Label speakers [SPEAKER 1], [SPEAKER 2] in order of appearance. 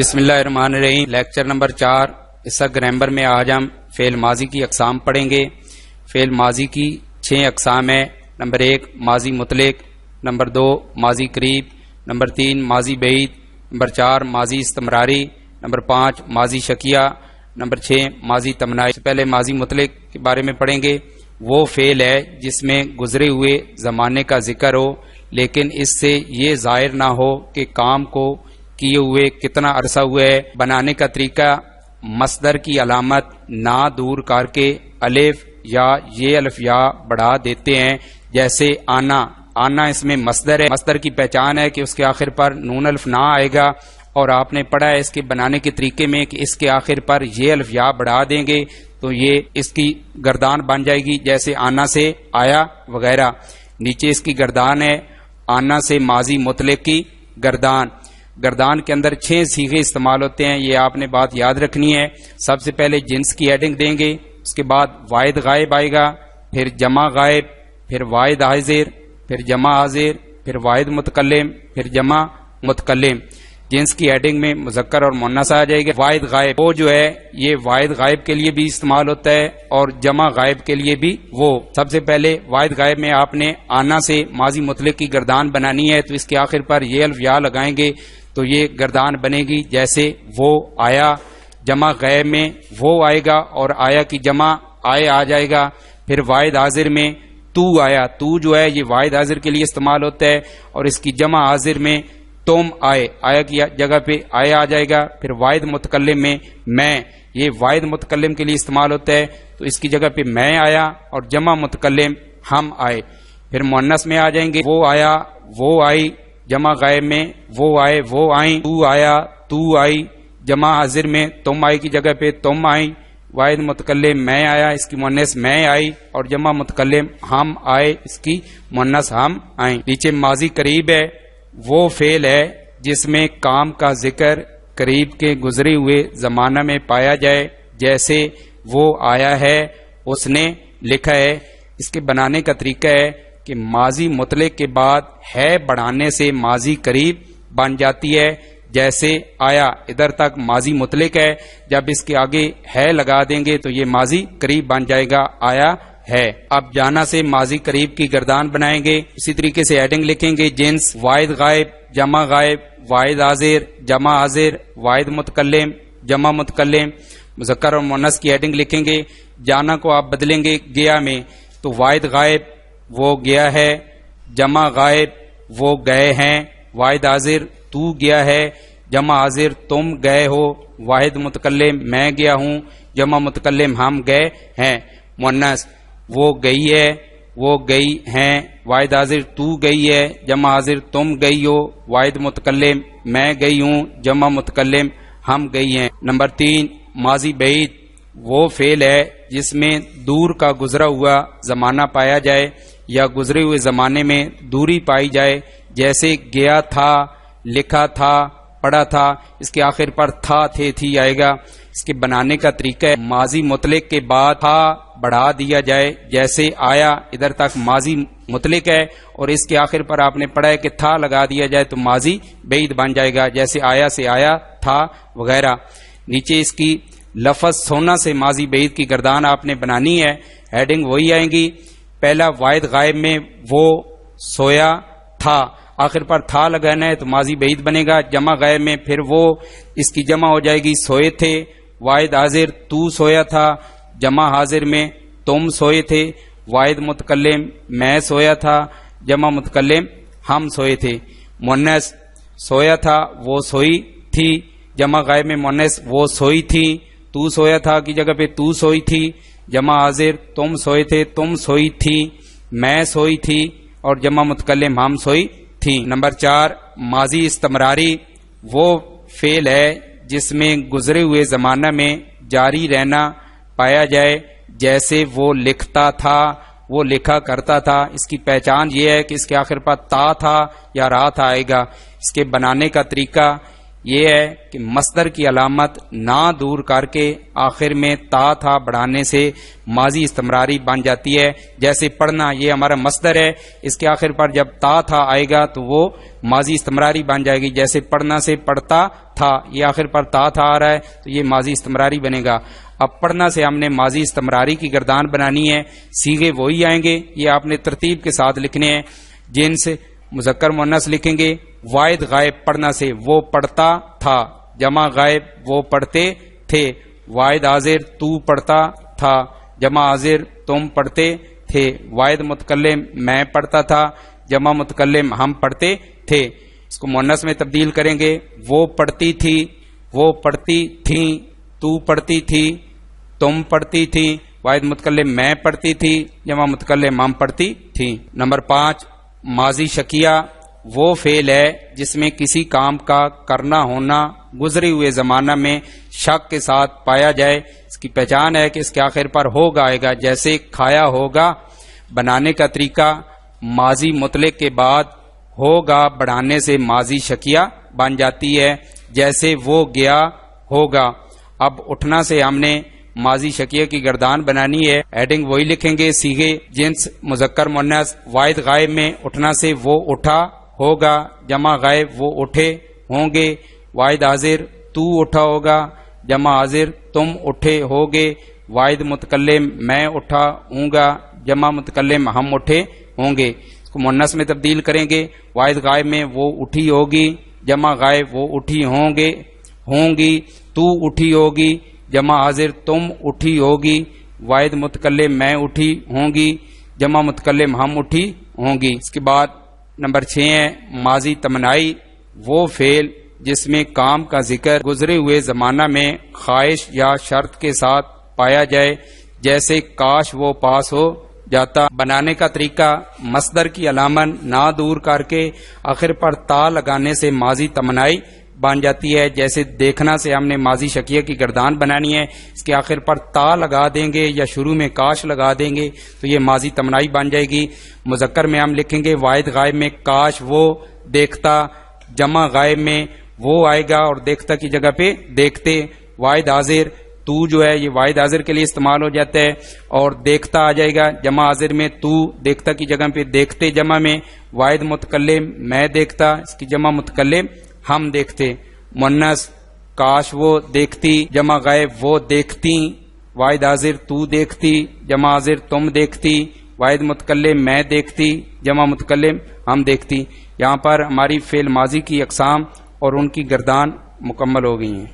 [SPEAKER 1] بسم اللہ الرحمن الرحیم۔ لیکچر نمبر 4 اس گرامر میں آج ہم فعل ماضی کی اقسام پڑھیں گے۔ فعل ماضی کی 6 اقسام ہیں۔ نمبر 1 ماضی مطلق، نمبر 2 ماضی قریب، نمبر 3 ماضی بعید، نمبر 4 ماضی استمراری، نمبر 5 ماضی شکیہ، نمبر 6 ماضی تمنائی۔ پہلے ماضی مطلق کے بارے میں پڑھیں گے۔ وہ فعل ہے جس میں گزرے ہوئے زمانے کا ذکر ہو، لیکن اس سے یہ ظاہر نہ ہو کہ کام کو کیے ہوئے کتنا عرصہ ہوا ہے۔ بنانے کا طریقہ، مصدر کی علامت نہ دور کر کے الف یا یہ الف یا بڑھا دیتے ہیں، جیسے آنا۔ آنا اس میں مصدر ہے، مصدر کی پہچان ہے کہ اس کے آخر پر نون الف نہ آئے گا، اور آپ نے پڑھا ہے اس کے بنانے کے طریقے میں کہ اس کے آخر پر یہ الف یا بڑھا دیں گے تو یہ اس کی گردان بن جائے گی، جیسے آنا سے آیا وغیرہ۔ نیچے اس کی گردان ہے، آنا سے ماضی مطلق کی گردان۔ گردان کے اندر 6 صیغے استعمال ہوتے ہیں، یہ آپ نے بات یاد رکھنی ہے۔ سب سے پہلے جنس کی ایڈنگ دیں گے، اس کے بعد واحد غائب آئے گا، پھر جمع غائب، پھر واحد حاضر، پھر جمع حاضر، پھر واحد متکلم، پھر جمع متکلم۔ جنس کی ایڈنگ میں مذکر اور مؤنث آ جائے گا۔ واحد غائب وہ جو ہے یہ واحد غائب کے لیے بھی استعمال ہوتا ہے اور جمع غائب کے لیے بھی۔ وہ سب سے پہلے واحد غائب میں آپ نے آنا سے ماضی مطلق کی گردان بنانی ہے، تو اس کے آخر پر یہ الف یا لگائیں گے تو یہ گردان بنے گی، جیسے وہ آیا۔ جمع غائب میں وہ آئے گا اور آیا کی جمع آئے آ جائے گا۔ پھر واحد حاضر میں تو آیا، تو جو ہے یہ واحد حاضر کے لیے استعمال ہوتا ہے، اور اس کی جمع حاضر میں تم آئے، آیا کی جگہ پہ آیا آ جائے گا۔ پھر واحد متکلم میں میں، یہ واحد متکلم کے لیے استعمال ہوتا ہے، تو اس کی جگہ پہ میں آیا، اور جمع متکلم ہم آئے۔ پھر مؤنث میں آ جائیں گے، وہ آیا وہ آئی، جمع غائب میں وہ آئے وہ آئیں، تو آیا تو آئی، جمع حاضر میں تم آئی کی جگہ پہ تم آئیں۔ واحد متکلم میں آیا، اس کی مؤنث میں آئی، اور جمع متکلم ہم آئے، اس کی مؤنث ہم آئیں۔ نیچے ماضی قریب ہے، وہ فعل ہے جس میں کام کا ذکر قریب کے گزرے ہوئے زمانہ میں پایا جائے، جیسے وہ آیا ہے، اس نے لکھا ہے۔ اس کے بنانے کا طریقہ ہے کہ ماضی مطلق کے بعد ہے بڑھانے سے ماضی قریب بن جاتی ہے، جیسے آیا ادھر تک ماضی مطلق ہے، جب اس کے آگے ہے لگا دیں گے تو یہ ماضی قریب بن جائے گا، آیا ہے۔ اب جانا سے ماضی قریب کی گردان بنائیں گے، اسی طریقے سے ایڈنگ لکھیں گے۔ جنس واحد غائب، جمع غائب، واحد حاضر، جمع حاضر، واحد متکلم، جمع متکلم۔ مذکر اور مؤنث کی ایڈنگ لکھیں گے۔ جانا کو آپ بدلیں گے گیا میں، تو واحد غائب وہ گیا ہے، جمع غائب وہ گئے ہیں، واحد حاضر تو گیا ہے، جمع حاضر تم گئے ہو، واحد متکلم میں گیا ہوں، جمع متکلم ہم گئے ہیں۔ مؤنث وہ گئی ہے وہ گئی ہیں، واحد حاضر تو گئی ہے، جمع حاضر تم گئی ہو، واحد متکلم میں گئی ہوں، جمع متکلم ہم گئی ہیں۔ نمبر 3 ماضی بعید وہ فعل ہے جس میں دور کا گزرا ہوا زمانہ پایا جائے یا گزرے ہوئے زمانے میں دوری پائی جائے، جیسے گیا تھا، لکھا تھا، پڑھا تھا، اس کے آخر پر تھا تھے تھی آئے گا۔ اس کے بنانے کا طریقہ ہے ماضی مطلق کے بعد تھا بڑھا دیا جائے، جیسے آیا ادھر تک ماضی مطلق ہے اور اس کے آخر پر آپ نے پڑھا ہے کہ تھا لگا دیا جائے تو ماضی بعید بن جائے گا، جیسے آیا سے آیا تھا وغیرہ۔ نیچے اس کی لفظ سونا سے ماضی بعید کی گردان آپ نے بنانی ہے، ہیڈنگ وہی آئیں گی۔ پہلا واحد غائب میں وہ سویا تھا، آخر پر تھا لگانا ہے تو ماضی بعید بنے گا۔ جمع غائب میں پھر وہ، اس کی جمع ہو جائے گی سوئے تھے۔ واحد حاضر تو سویا تھا، جمع حاضر میں تم سوئے تھے، واحد متکلم میں سویا تھا، جمع متکلم ہم سوئے تھے۔ مؤنث سویا تھا وہ سوئی تھی، جمع غائب میں مؤنث وہ سوئی تھی، تو سویا تھا کی جگہ پہ تو سوئی تھی، جمع حاضر تم سوئے تھے تم سوئی تھی، میں سوئی تھی، اور جمع متکلم ہم سوئی تھی۔ نمبر 4 ماضی استمراری وہ فعل ہے جس میں گزرے ہوئے زمانہ میں جاری رہنا پایا جائے، جیسے وہ لکھتا تھا وہ لکھا کرتا تھا۔ اس کی پہچان یہ ہے کہ اس کے آخر پر تا تھا یا را تھا آئے گا۔ اس کے بنانے کا طریقہ یہ ہے کہ مصدر کی علامت نہ دور کر کے آخر میں تا تھا بڑھانے سے ماضی استمراری بن جاتی ہے. جیسے پڑھنا، یہ ہمارا مصدر ہے، اس کے آخر پر جب تا تھا آئے گا تو وہ ماضی استمراری بن جائے گی. جیسے پڑھنا سے پڑھتا تھا، یہ آخر پر تا تھا آ رہا ہے تو یہ ماضی استمراری بنے گا. اب پڑھنا سے ہم نے ماضی استمراری کی گردان بنانی ہے. صیغے وہی آئیں گے، یہ آپ نے ترتیب کے ساتھ لکھنے ہیں. جنس مذکر مؤنث لکھیں گے. واحد غائب پڑھنا سے وہ پڑھتا تھا، جمع غائب وہ پڑھتے تھے. واحد حاضر تو پڑھتا تھا، جمع حاضر تم پڑھتے تھے. واحد متکلم میں پڑھتا تھا، جمع متکلم ہم پڑھتے تھے. اس کو مؤنث میں تبدیل کریں گے. وہ پڑھتی تھی، وہ پڑھتی تھیں، تو پڑھتی تھی، تم پڑھتی تھی. واحد متکلم میں پڑھتی تھی، جمع متکلم ہم پڑھتی تھی. نمبر 5، ماضی شکیہ وہ فعل ہے جس میں کسی کام کا کرنا ہونا گزرے ہوئے زمانہ میں شک کے ساتھ پایا جائے. اس کی پہچان ہے کہ اس کے آخر پر ہوگا آئے گا. جیسے کھایا ہوگا. بنانے کا طریقہ ماضی مطلق کے بعد ہوگا بڑھانے سے ماضی شکیہ بن جاتی ہے. جیسے وہ گیا ہوگا. اب اٹھنا سے ہم نے ماضی شکیہ کی گردان بنانی ہے. ہیڈنگ وہی لکھیں گے. صیغے جنس مذکر مؤنث. واحد غائب میں اٹھنا سے وہ اٹھا ہوگا، جمع غائب وہ اٹھے ہوں گے. واحد حاضر تو اٹھا ہوگا، جمع حاضر تم اٹھے ہوگے. واحد متکلم میں اٹھا ہوں گا، جمع متکلم ہم اٹھے ہوں گے. اس کو مؤنث میں تبدیل کریں گے. واحد غائب میں وہ اٹھی ہوگی، جمع غائب وہ اٹھی ہوں گی. تو اٹھی ہوگی، جمع حاضر تم اٹھی ہوگی. واحد متکلم میں اٹھی ہوں گی، جمع متکلم ہم اٹھی ہوں گی. اس کے بعد نمبر 6 ہے ماضی تمنائی وہ فعل جس میں کام کا ذکر گزرے ہوئے زمانہ میں خواہش یا شرط کے ساتھ پایا جائے. جیسے کاش وہ پاس ہو جاتا. بنانے کا طریقہ مصدر کی علامت نہ دور کر کے آخر پر تا لگانے سے ماضی تمنائی بن جاتی ہے. جیسے دیکھنا سے ہم نے ماضی شکیہ کی گردان بنانی ہے. اس کے آخر پر تا لگا دیں گے یا شروع میں کاش لگا دیں گے تو یہ ماضی تمنائی بن جائے گی. مذکر میں ہم لکھیں گے واحد غائب میں کاش وہ دیکھتا، جمع غائب میں وہ آئے گا اور دیکھتا کی جگہ پہ دیکھتے. واحد حاضر تو جو ہے یہ واحد حاضر کے لیے استعمال ہو جاتا ہے اور دیکھتا آ جائے گا. جمع حاضر میں تو دیکھتا کی جگہ پہ دیکھتے جمع میں. واحد متکلم میں دیکھتا، اس کی جمع متکلم ہم دیکھتے. مؤنث کاش وہ دیکھتی، جمع غائب وہ دیکھتی. واحد حاضر تو دیکھتی، جمع حاضر تم دیکھتی. واحد متکلم میں دیکھتی، جمع متکلم ہم دیکھتی. یہاں پر ہماری فعل ماضی کی اقسام اور ان کی گردان مکمل ہو گئی ہیں.